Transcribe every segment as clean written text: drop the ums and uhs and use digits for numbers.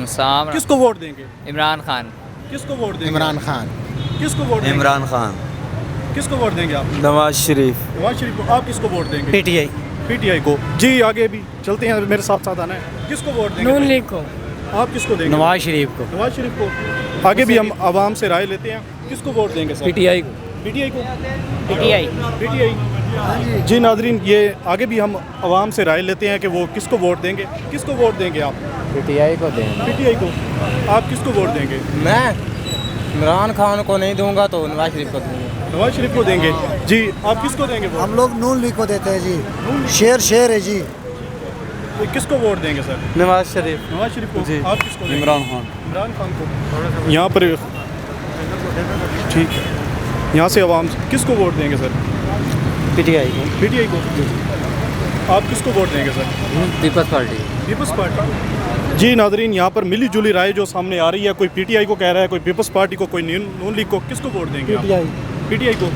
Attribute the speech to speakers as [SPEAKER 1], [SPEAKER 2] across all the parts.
[SPEAKER 1] अस्सलाम।
[SPEAKER 2] किसको वोट देंगे?
[SPEAKER 1] इमरान खान।
[SPEAKER 2] किसको वोट देंगे?
[SPEAKER 3] इमरान खान।
[SPEAKER 2] किसको वोट देंगे?
[SPEAKER 4] इमरान खान।
[SPEAKER 2] किसको वोट देंगे आप?
[SPEAKER 4] नवाज शरीफ।
[SPEAKER 2] नवाज शरीफ को। आप किसको वोट देंगे?
[SPEAKER 1] पीटीआई।
[SPEAKER 2] पीटीआई को। जी आगे भी चलते हैं, मेरे साथ साथ आना है। किसको वोट देंगे?
[SPEAKER 1] नून लीग को।
[SPEAKER 2] आप किसको देंगे?
[SPEAKER 1] नवाज शरीफ को।
[SPEAKER 2] नवाज शरीफ को। आगे भी हम आवाम से राय लेते हैं, किसको वोट देंगे सर?
[SPEAKER 1] पीटीआई को।
[SPEAKER 2] पीटीआई को।
[SPEAKER 1] पीटीआई।
[SPEAKER 2] पीटीआई। जी नाजरीन, ये आगे भी हम आवाम से राय लेते हैं कि वो किसको वोट देंगे। किसको वोट देंगे आप?
[SPEAKER 1] पीटीआई को देंगे।
[SPEAKER 2] पीटीआई को। आप किसको वोट देंगे?
[SPEAKER 4] मैं इमरान खान को नहीं दूंगा तो नवाज शरीफ को दूंगा।
[SPEAKER 2] नवाज शरीफ को देंगे। जी आप किसको देंगे वोट?
[SPEAKER 3] हम लोग नून लीग को देते हैं जी। शेर है जी।
[SPEAKER 2] किसको वोट देंगे सर?
[SPEAKER 4] नवाज शरीफ।
[SPEAKER 2] नवाज शरीफ को।
[SPEAKER 4] जी।
[SPEAKER 2] आप किसको देंगे?
[SPEAKER 4] इमरान खान।
[SPEAKER 2] इमरान खान को। यहाँ पर ठीक है, यहाँ से आवाम किसको वोट देंगे सर?
[SPEAKER 1] पीटीआई को।
[SPEAKER 2] पीटीआई को। आप किसको वोट देंगे सर?
[SPEAKER 1] पीपल्स पार्टी।
[SPEAKER 2] पीपल्स पार्टी। जी नाजरीन, यहाँ पर मिली जुली राय जो सामने आ रही है, कोई पीटीआई को कह रहा है, कोई पीपल्स पार्टी को, कोई नून लीग को। किसको वोट देंगे आप? पीटीआई को।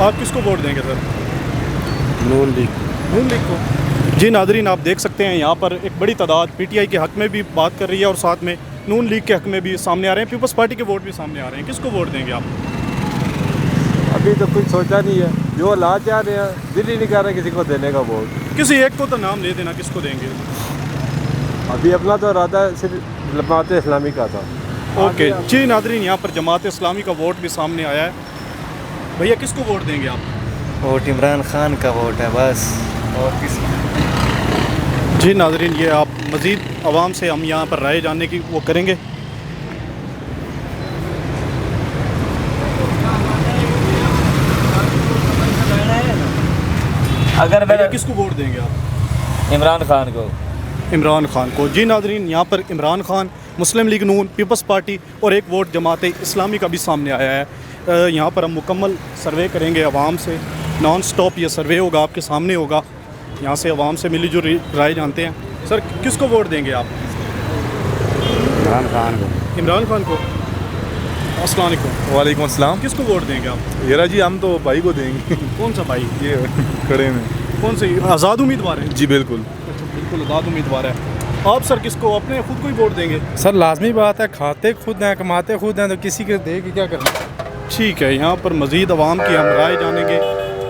[SPEAKER 2] आप किसको वोट देंगे सर?
[SPEAKER 4] नून लीग।
[SPEAKER 2] नून लीग को। जी नाजरीन, आप देख सकते हैं यहाँ पर एक बड़ी तादाद पीटीआई के हक में भी बात कर रही है और साथ में नून लीग के हक में भी सामने आ रहे हैं, पीपल्स पार्टी के वोट भी सामने आ रहे हैं। किसको वोट देंगे आप?
[SPEAKER 4] अभी तो कुछ सोचा नहीं है, जो ला चाह रहे हैं, दिल ही नहीं कर रहा किसी को देने का वोट।
[SPEAKER 2] किसी एक को तो नाम ले देना, किसको देंगे?
[SPEAKER 4] अभी अपना तो इरादा सिर्फ जमात इस्लामी का था।
[SPEAKER 2] ओके जी नाजरीन, यहाँ पर जमात इस्लामी का वोट भी सामने आया है। भैया किसको वोट देंगे आप?
[SPEAKER 4] वोट इमरान खान का वोट है बस, और किसी।
[SPEAKER 2] जी नाजरीन, ये आप मज़ीद आवाम से हम यहाँ पर राय जानने की वो करेंगे।
[SPEAKER 1] अगर
[SPEAKER 2] भैया किसको वोट देंगे आप?
[SPEAKER 1] इमरान खान को।
[SPEAKER 2] इमरान खान को। जी नाजरीन, यहाँ पर इमरान खान, मुस्लिम लीग नून, पीपल्स पार्टी और एक वोट जमात इस्लामी का भी सामने आया है। यहाँ पर हम मुकम्मल सर्वे करेंगे आवाम से, नॉन स्टॉप ये सर्वे होगा, आपके सामने होगा। यहाँ से आवाम से मिली जो राय जानते हैं। सर किसको वोट देंगे आप?
[SPEAKER 4] इमरान खान को।
[SPEAKER 2] इमरान खान को। अस्सलाम वालेकुम।
[SPEAKER 5] वालेकुम अस्सलाम।
[SPEAKER 2] किसको वोट देंगे आप?
[SPEAKER 5] येरा जी, हम तो भाई को देंगे।
[SPEAKER 2] कौन सा भाई?
[SPEAKER 5] ये खड़े में।
[SPEAKER 2] कौन से? आज़ाद उम्मीदवार है?
[SPEAKER 5] जी बिल्कुल।
[SPEAKER 2] अच्छा, बिल्कुल आज़ाद उम्मीदवार है। आप सर किसको, अपने खुद को ही वोट देंगे?
[SPEAKER 6] सर लाजमी बात है, खाते खुद हैं, कमाते खुद हैं, तो किसी के दे के क्या करना।
[SPEAKER 2] ठीक है, यहाँ पर मज़ीद आवाम की हम राय जानेंगे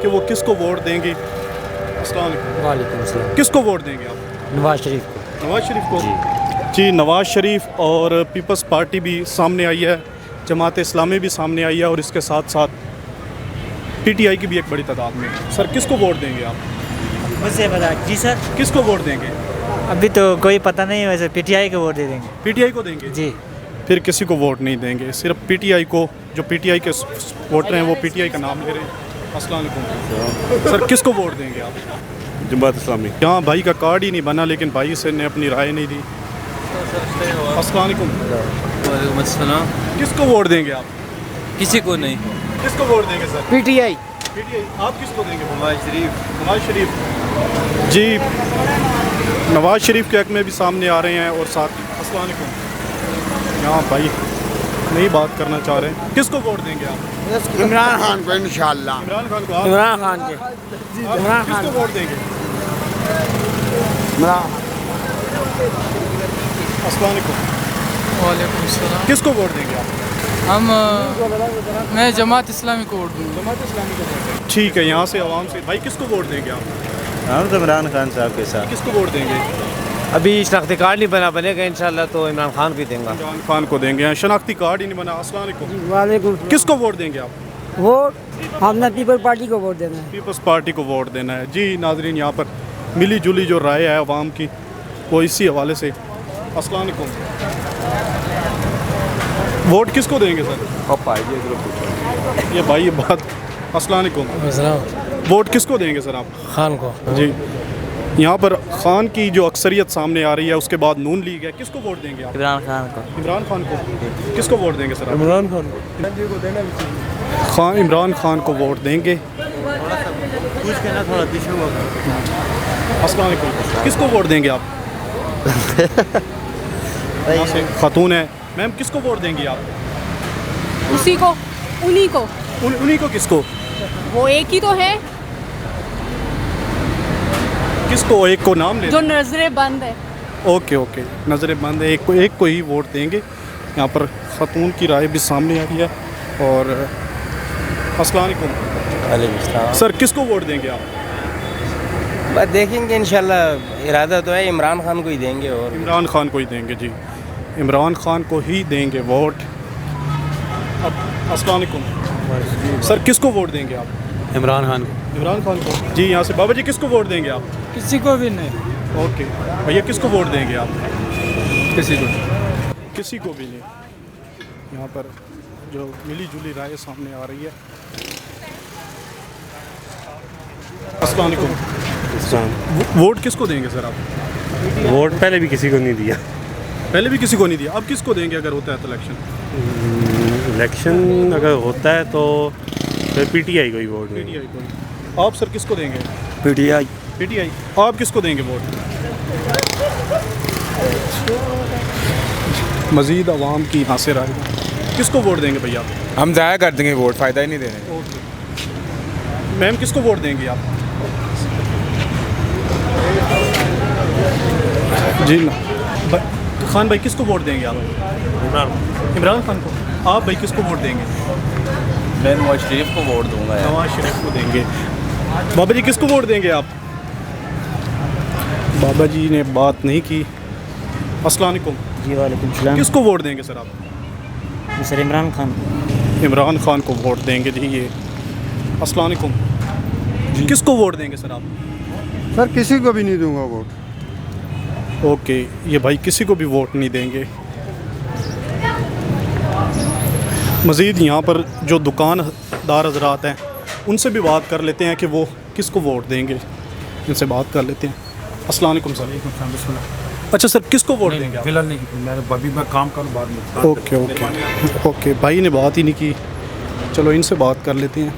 [SPEAKER 2] कि वो किसको वोट देंगे। अस्सलाम
[SPEAKER 1] वालेकुम अस्सलाम।
[SPEAKER 2] किसको वोट देंगे आप?
[SPEAKER 1] नवाज शरीफ को।
[SPEAKER 2] नवाज शरीफ को। जी नवाज शरीफ और पीपल्स पार्टी भी सामने आई है, जमात इस्लामी भी सामने आई है और इसके साथ साथ पीटीआई की भी एक बड़ी तादाद में। सर किसको वोट देंगे आप?
[SPEAKER 1] मुझे बता। जी सर।
[SPEAKER 2] किसको वोट देंगे?
[SPEAKER 1] अभी तो कोई पता नहीं है, वैसे पीटीआई को वोट दे देंगे।
[SPEAKER 2] पीटीआई को देंगे?
[SPEAKER 1] जी।
[SPEAKER 2] फिर किसी को वोट नहीं देंगे, सिर्फ पीटीआई को। जो पीटीआई के वोटर हैं वो पीटीआई का नाम ले रहे हैं। अस्सलाम वालेकुम। सर किसको वोट देंगे आप?
[SPEAKER 5] जमात इस्लामी।
[SPEAKER 2] यहाँ भाई का कार्ड ही नहीं बना, लेकिन भाई से ने अपनी राय नहीं दी। अस्सलाम वालेकुम।
[SPEAKER 4] वालेकुम अस्सलाम।
[SPEAKER 2] किसको वोट देंगे आप?
[SPEAKER 4] किसी को नहीं।
[SPEAKER 2] किसको वोट देंगे सर?
[SPEAKER 1] पीटीआई।
[SPEAKER 2] पीटीआई। आप किसको देंगे?
[SPEAKER 4] नवाज शरीफ।
[SPEAKER 2] नवाज शरीफ। जी नवाज शरीफ के हक में भी सामने आ रहे हैं और साथ ही अस्सलाम वालेकुम। यहाँ भाई नहीं बात करना चाह रहे हैं। किसको वोट देंगे आप?
[SPEAKER 3] इमरान खान को इंशाल्लाह।
[SPEAKER 2] इमरान खान को। आप?
[SPEAKER 1] इमरान खान के।
[SPEAKER 2] आप किसको वोट देंगे? अस्सलाम वालेकुम।
[SPEAKER 7] वालेकुम सलाम।
[SPEAKER 2] किसको वोट देंगे आप?
[SPEAKER 7] मैं जमात इस्लामी को वोट दूँगा।
[SPEAKER 2] जमात इस्लामी को वोट देंगे। ठीक है, यहाँ से आवाम से भाई किसको वोट देंगे आप?
[SPEAKER 4] हम तो इमरान खान साहब के साथ।
[SPEAKER 2] किसको वोट देंगे?
[SPEAKER 4] अभी शनाख्ती कार्ड नहीं बनेगा इंशाल्लाह तो इमरान खान भी देंगे।
[SPEAKER 2] इमरान खान को देंगे। यहाँ शनाख्ती कार्ड ही नहीं बना। अस्सलाम वालेकुम।
[SPEAKER 8] वालेकुम।
[SPEAKER 2] किसको वोट देंगे आप?
[SPEAKER 8] वोट हमने पीपल पार्टी को वोट देना है।
[SPEAKER 2] पीपल्स पार्टी को वोट देना है। जी नाजरीन, यहाँ पर मिली जुली जो राय है आवाम की वो इसी हवाले से। अस्सलाम वालेकुम। वोट किसको देंगे सर? ये भाई ये बात। अस्सलाम वालेकुम। वोट किसको देंगे सर आप?
[SPEAKER 6] खान को।
[SPEAKER 2] जी यहाँ पर खान की जो अक्सरियत सामने आ रही है, उसके बाद नून लीग है। किसको वोट देंगे आप?
[SPEAKER 1] इमरान खान को।
[SPEAKER 2] इमरान खान को। किसको वोट देंगे सर आप?
[SPEAKER 6] इमरान खान को।
[SPEAKER 2] खान इमरान खान को वोट देंगे। अस्सलाम वालेकुम। किसको वोट देंगे आप? यहाँ से खातून है। मैम किसको वोट देंगी आप?
[SPEAKER 9] उसी को, उन्हीं को।
[SPEAKER 2] उन्हीं को। किसको?
[SPEAKER 9] वो एक ही तो है
[SPEAKER 2] किसको? एक को नाम ले।
[SPEAKER 9] जो नजरें बंद है।
[SPEAKER 2] ओके ओके, नज़रें बंद है, एक को ही वोट देंगे। यहाँ पर ख़ातून की राय भी सामने आ रही है। और अस्सलाम वालेकुम सर, किसको वोट देंगे आप?
[SPEAKER 10] बस देखेंगे इंशाल्लाह, इरादा तो है इमरान खान को ही देंगे। और
[SPEAKER 2] इमरान खान को ही देंगे जी, इमरान खान को ही देंगे वोट। अब अस्सलाम वालेकुम सर, किसको वोट देंगे आप?
[SPEAKER 6] इमरान खान को।
[SPEAKER 2] इमरान खान को जी। यहाँ से बाबा जी किसको वोट देंगे आप?
[SPEAKER 7] किसी को भी नहीं।
[SPEAKER 2] ओके भैया, किसको वोट देंगे आप?
[SPEAKER 6] किसी को
[SPEAKER 2] किसी को भी नहीं। यहाँ पर जो मिली जुली राय सामने आ रही है। अस्सलाम वालेकुम। वोट किसको देंगे सर आप?
[SPEAKER 5] वोट पहले भी किसी को नहीं दिया।
[SPEAKER 2] पहले भी किसी को नहीं दिया, अब किसको देंगे अगर होता है तो इलेक्शन?
[SPEAKER 5] इलेक्शन अगर होता है तो फिर पीटीआई को ही वोट देंगे।
[SPEAKER 2] पीटीआई को। आप सर किसको देंगे?
[SPEAKER 3] पीटीआई।
[SPEAKER 2] पीटीआई। आप किसको देंगे वोट? मज़ीद आवाम की यहाँ से राय, किसको वोट देंगे भैया?
[SPEAKER 6] हम ज़ाया कर देंगे वोट, फ़ायदा ही नहीं देने।
[SPEAKER 2] ओके मैम, किसको वोट देंगे आप? जी ना खान भाई, किसको वोट देंगे आप? इमरान खान को। आप भाई किसको वोट देंगे?
[SPEAKER 10] मैं नवाज शरीफ को वोट दूंगा यार।
[SPEAKER 2] नवाज शरीफ को देंगे। बाबा जी किसको वोट देंगे आप? बाबा जी ने बात नहीं की। अस्सलाम वालेकुम
[SPEAKER 1] जी वालेकुम सलाम।
[SPEAKER 2] किसको वोट देंगे सर आप?
[SPEAKER 1] सर इमरान खान।
[SPEAKER 2] इमरान खान को वोट देंगे जी ये। अस्सलाम वालेकुम किसको वोट देंगे सर आप?
[SPEAKER 3] सर किसी को भी नहीं दूंगा वोट।
[SPEAKER 2] ओके, ये भाई किसी को भी वोट नहीं देंगे। मज़ीद यहाँ पर जो दुकानदार हजरात हैं उनसे भी बात कर लेते हैं कि वो किसको वोट देंगे। इनसे बात कर लेते हैं। अस्सलाम वालेकुम सर। अच्छा सर, किसको वोट देंगे आप?
[SPEAKER 6] फिलहाल नहीं, मैं अभी मैं काम करूँ बाद में।
[SPEAKER 2] ओके ओके ओके, भाई ने बात ही नहीं की, चलो इनसे बात कर लेते हैं।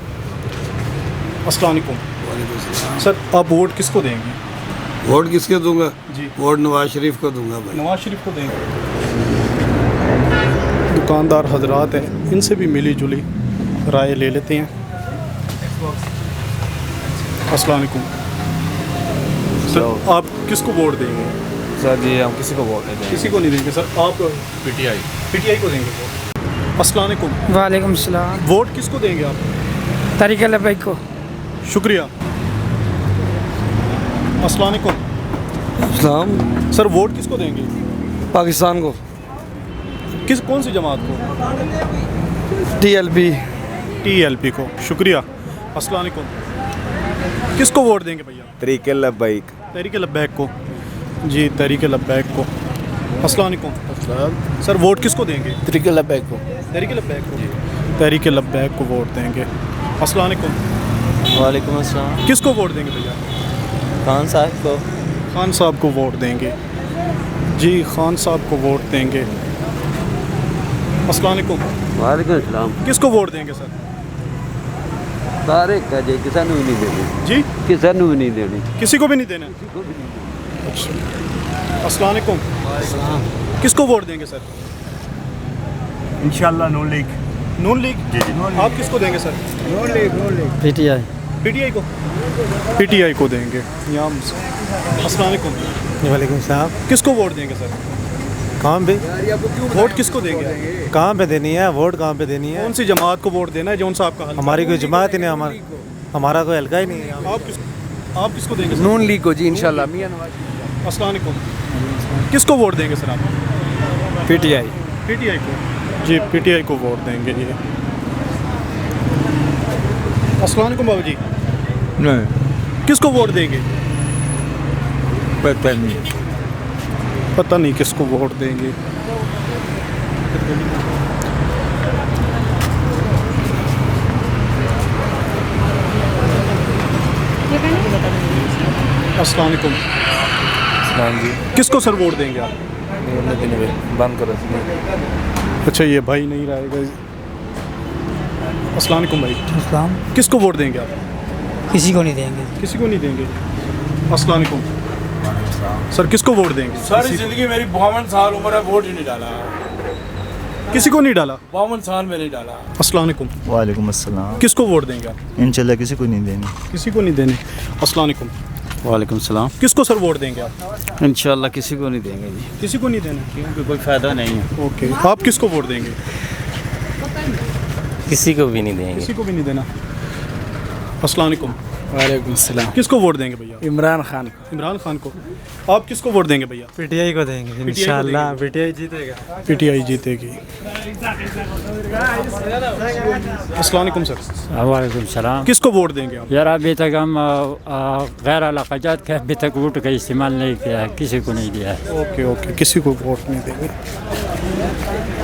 [SPEAKER 2] अस्सलाम वालेकुम सर, आप वोट किसको देंगे?
[SPEAKER 3] वोट किसके दूंगा
[SPEAKER 2] जी।
[SPEAKER 3] वोट नवाज शरीफ को दूंगा भाई।
[SPEAKER 2] नवाज शरीफ को देंगे। दुकानदार हजरात हैं, इनसे भी मिली जुली राय ले लेते हैं। अस्सलाम वालेकुम सर, आप किसको वोट देंगे?
[SPEAKER 4] सर जी हम किसी को वोट नहीं देंगे।
[SPEAKER 2] किसी को नहीं देंगे सर। आप
[SPEAKER 4] पीटीआई।
[SPEAKER 2] पीटीआई को देंगे वोट। अस्सलाम वालेकुम।
[SPEAKER 8] वालेकुम सलाम।
[SPEAKER 2] वोट किसको देंगे आप?
[SPEAKER 8] तारिक लबैक को।
[SPEAKER 2] शुक्रिया। अस्सलाम वालेकुम
[SPEAKER 3] इस्लाम
[SPEAKER 2] सर, वोट किसको देंगे?
[SPEAKER 3] पाकिस्तान को।
[SPEAKER 2] कौन सी जमात को?
[SPEAKER 3] टीएलपी।
[SPEAKER 2] टीएलपी को। शुक्रिया। अस्सलाम वालेकुम किसको वोट देंगे भैया?
[SPEAKER 4] तरीके लब्बैक।
[SPEAKER 2] तहरीक लब्बैक को जी, तहरीक लब्बैक को। अस्सलाम वालेकुम सर, वोट किसको देंगे?
[SPEAKER 3] तरीक लबैक को।
[SPEAKER 2] तहरीक लब्बैक को। तहरीक लब्बैक को वोट देंगे। अस्सलाम वालेकुम।
[SPEAKER 10] वालेकुम अस्सलाम।
[SPEAKER 2] किसको वोट देंगे भैया?
[SPEAKER 10] खान साहब को।
[SPEAKER 2] खान साहब को वोट देंगे जी, खान साहब को वोट देंगे। अस्सलाम वालेकुम।
[SPEAKER 3] वालेकुम अस्सलाम।
[SPEAKER 2] किसको वोट देंगे सर?
[SPEAKER 3] सारे का जी, किसी को नहीं देनी
[SPEAKER 2] जी,
[SPEAKER 3] किसी को भी नहीं देनी।
[SPEAKER 2] किसी को भी नहीं देना। अच्छा, अस्सलाम वालेकुम किसको वोट देंगे सर?
[SPEAKER 5] इंशाल्लाह नून लीग।
[SPEAKER 2] नून लीग जी जी। आप किसको देंगे सर?
[SPEAKER 3] नून लीग।
[SPEAKER 8] पीटीआई।
[SPEAKER 2] पीटीआई को। पीटीआई को देंगे यहाँ। अस्सलाम वालेकुम।
[SPEAKER 6] वालेकुम सलाम।
[SPEAKER 2] किसको वोट देंगे सर?
[SPEAKER 6] कहाँ पे
[SPEAKER 2] वोट किसको देंगे?
[SPEAKER 6] कहाँ पे देनी है वोट? कहाँ पे देनी है?
[SPEAKER 2] कौन सी जमात को वोट देना है? जौन सा आपका हल।
[SPEAKER 6] हमारी कोई जमात ही नहीं, हमारा कोई हल्का ही नहीं है।
[SPEAKER 2] आप किसको देंगे सर?
[SPEAKER 3] नून लीग को जी इंशाल्लाह।
[SPEAKER 2] अस्सलाम वालेकुम किसको वोट देंगे सर आप?
[SPEAKER 6] पीटीआई।
[SPEAKER 2] पीटीआई को जी, पीटीआई को वोट देंगे ये। अस्सलाम वालेकुम बाबू जी,
[SPEAKER 6] नहीं
[SPEAKER 2] किसको वोट देंगे?
[SPEAKER 6] पता नहीं।
[SPEAKER 2] पता नहीं किसको वोट देंगे। अस्सलाम वालेकुम
[SPEAKER 4] जी
[SPEAKER 2] किसको सर वोट देंगे आप?
[SPEAKER 4] बंद करो।
[SPEAKER 2] अच्छा, ये भाई नहीं रहेगा। अस्सलाम वालेकुम भाई,
[SPEAKER 8] इस्लाम।
[SPEAKER 2] किसको वोट देंगे आप?
[SPEAKER 8] किसी को नहीं देंगे।
[SPEAKER 2] किसी को नहीं देंगे। अस्सलाम वालेकुम सर, किसको वोट देंगे?
[SPEAKER 6] सारी जिंदगी मेरी 52 साल उम्र है, वोट ही नहीं डाला।
[SPEAKER 2] किसी को नहीं डाला?
[SPEAKER 6] 52 साल में नहीं डाला।
[SPEAKER 2] अस्सलाम वालेकुम।
[SPEAKER 1] वालेकुम अस्सलाम।
[SPEAKER 2] किसको वोट देंगे आप?
[SPEAKER 1] इंशाल्लाह किसी को नहीं देंगे।
[SPEAKER 2] किसी को नहीं देने। अस्सलाम वालेकुम
[SPEAKER 3] वालेकुम सलाम।
[SPEAKER 2] किसको सर वोट देंगे आप?
[SPEAKER 3] इंशाल्लाह किसी को नहीं देंगे जी,
[SPEAKER 2] किसी को नहीं देना,
[SPEAKER 3] क्योंकि कोई फ़ायदा नहीं है।
[SPEAKER 2] ओके। आप किसको वोट देंगे?
[SPEAKER 10] किसी को भी नहीं देंगे।
[SPEAKER 2] किसी को भी नहीं देना। अस्सलाम वालेकुम।
[SPEAKER 6] वालेकुम सलाम।
[SPEAKER 2] किसको वोट देंगे भैया?
[SPEAKER 6] इमरान खान को।
[SPEAKER 2] इमरान खान को। आप किसको वोट देंगे भैया?
[SPEAKER 6] पीटीआई को देंगे इंशाल्लाह, पीटीआई जीतेगा।
[SPEAKER 2] पीटीआई जीतेगी। अस्सलाम वालेकुम सर।
[SPEAKER 1] वालेकुम सलाम।
[SPEAKER 2] किसको वोट देंगे आप?
[SPEAKER 1] यार अभी तक हम गैर इलाक़ाजात के अभी तक वोट का इस्तेमाल नहीं किया है, किसी को नहीं दिया है।
[SPEAKER 2] ओके ओके, किसी को वोट नहीं देंगे।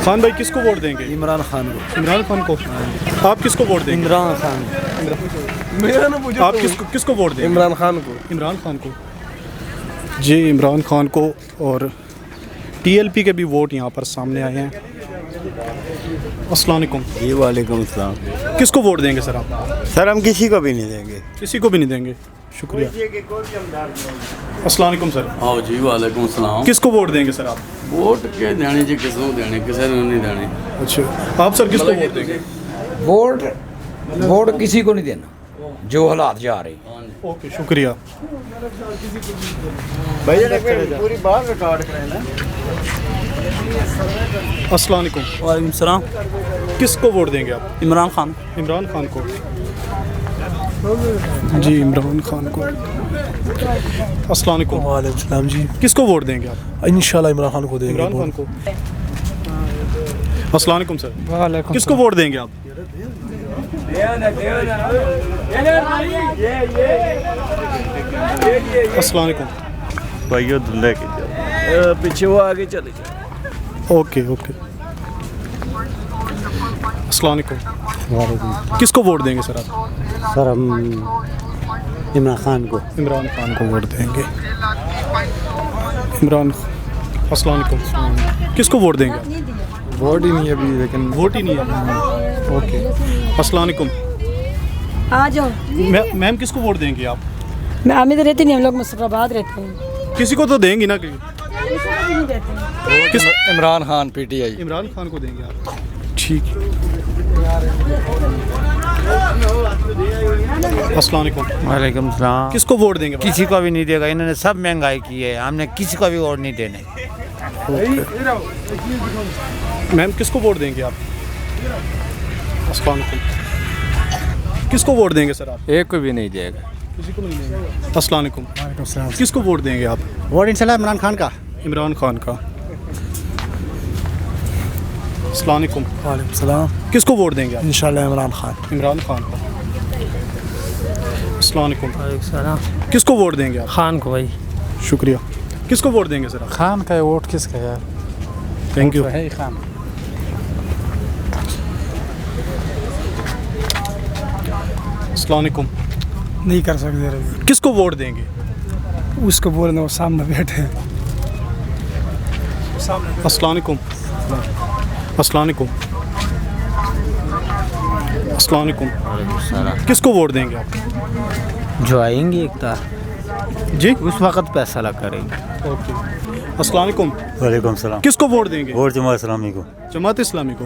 [SPEAKER 2] खान भाई किसको वोट देंगे?
[SPEAKER 6] इमरान खान को।
[SPEAKER 2] इमरान खान को। आप किसको वोट देंगे?
[SPEAKER 6] इमरान खान।
[SPEAKER 2] आप किसको वोट देंगे?
[SPEAKER 6] इमरान खान को।
[SPEAKER 2] इमरान खान को। जी इमरान खान को। और टीएलपी के भी वोट यहाँ पर सामने आए हैं। अस्सलाम वालेकुम।
[SPEAKER 3] जी वालेकुम सलाम।
[SPEAKER 2] किसको वोट देंगे सर आप?
[SPEAKER 3] सर हम किसी को भी नहीं देंगे।
[SPEAKER 2] किसी को भी नहीं देंगे। शुक्रिया। अस्सलाम वालेकुम सर।
[SPEAKER 11] आओ जी वालेकुम सलाम।
[SPEAKER 2] किसको वोट देंगे सर आप?
[SPEAKER 11] वोट के देने जी किसको देने, किसी ने नहीं देने।
[SPEAKER 2] अच्छा, आप सर किसको वोट देंगे?
[SPEAKER 3] वोट किसी को नहीं देना, जो हालात जा रहे हैं।
[SPEAKER 2] ओके शुक्रिया।
[SPEAKER 3] पूरी बात रिकॉर्ड करें ना।
[SPEAKER 2] अस्सलाम वालेकुम।
[SPEAKER 6] वालेकुम सलाम।
[SPEAKER 2] किसको वोट देंगे आप?
[SPEAKER 6] इमरान खान।
[SPEAKER 2] इमरान खान को। जी इमरान खान को। अस्सलाम वालेकुम।
[SPEAKER 6] वालेकुम सलाम जी।
[SPEAKER 2] किसको वोट देंगे आप?
[SPEAKER 6] इंशाल्लाह इमरान खान को देंगे।
[SPEAKER 2] इमरान खान को। अस्सलाम वालेकुम सर।
[SPEAKER 8] वालेकुम
[SPEAKER 2] किसको वोट देंगे आप? अस्सलाम वालेकुम।
[SPEAKER 5] भाइयों धुल्ले के
[SPEAKER 3] पीछे वो आगे चले जाए।
[SPEAKER 2] Okay okay. अस्सलाम वालेकुम। किसको वोट देंगे सर आप?
[SPEAKER 6] सर हम इमरान खान को।
[SPEAKER 2] इमरान खान को वोट देंगे। इमरान। अस्सलाम वालेकुम। किसको वोट देंगे आप?
[SPEAKER 6] वोट ही नहीं है अभी, लेकिन
[SPEAKER 2] वोट ही नहीं है। ओके। अस्सलाम वालेकुम।
[SPEAKER 9] आ जाओ।
[SPEAKER 2] मैम किसको वोट देंगे आप?
[SPEAKER 9] मैं आमिर रहती नहीं, हम लोग मुस्तफाबाद रहते हैं।
[SPEAKER 2] किसी को तो देंगी ना? किस?
[SPEAKER 6] इमरान खान पीटीआई।
[SPEAKER 2] इमरान खान को देंगे आप? ठीक है। अस्सलाम वालेकुम।
[SPEAKER 1] वालेकुम सलाम।
[SPEAKER 2] किसको वोट देंगे?
[SPEAKER 1] किसी को भी नहीं देगा, इन्होंने सब महंगाई की है, हमने किसी को भी वोट नहीं देने।
[SPEAKER 2] मैम किसको वोट देंगे आप? अस्सलाम वालेकुम। किसको वोट देंगे सर आप?
[SPEAKER 3] एक को भी नहीं देगा।
[SPEAKER 2] किसी को नहीं देंगे। अस्सलाम वालेकुम। किसको वोट देंगे आप?
[SPEAKER 6] वोट इंशाल्लाह इमरान खान का।
[SPEAKER 2] इमरान खान का। अस्सलाम वालेकुम।
[SPEAKER 6] वालेकुम सलाम।
[SPEAKER 2] किसको वोट देंगे आप?
[SPEAKER 6] इंशाल्लाह इमरान खान।
[SPEAKER 2] इमरान खान का। अस्सलाम वालेकुम।
[SPEAKER 8] वालेकुम सलाम।
[SPEAKER 2] किसको वोट देंगे आप?
[SPEAKER 8] खान को भाई।
[SPEAKER 2] शुक्रिया। किसको वोट देंगे सर आप?
[SPEAKER 6] खान का वोट किसका यार?
[SPEAKER 2] Thank you.
[SPEAKER 6] है खान।
[SPEAKER 2] अस्सलाम वालेकुम।
[SPEAKER 6] नहीं कर सकते रवि।
[SPEAKER 2] किसको वोट देंगे?
[SPEAKER 6] उसको बोलना, वो सामने बैठे हैं।
[SPEAKER 2] अस्सलाम वालेकुम। अस्सलाम वालेकुम। अस्सलाम वालेकुम। किसको वोट देंगे आप?
[SPEAKER 1] जो आएंगे एक
[SPEAKER 2] जी
[SPEAKER 1] उस वक्त फैसला करेंगे।
[SPEAKER 2] ओके। अस्सलाम वालेकुम।
[SPEAKER 5] वालेकुम सलाम।
[SPEAKER 2] किसको वोट देंगे?
[SPEAKER 5] वोट जमात इस्लामी को।
[SPEAKER 2] जमात इस्लामी को।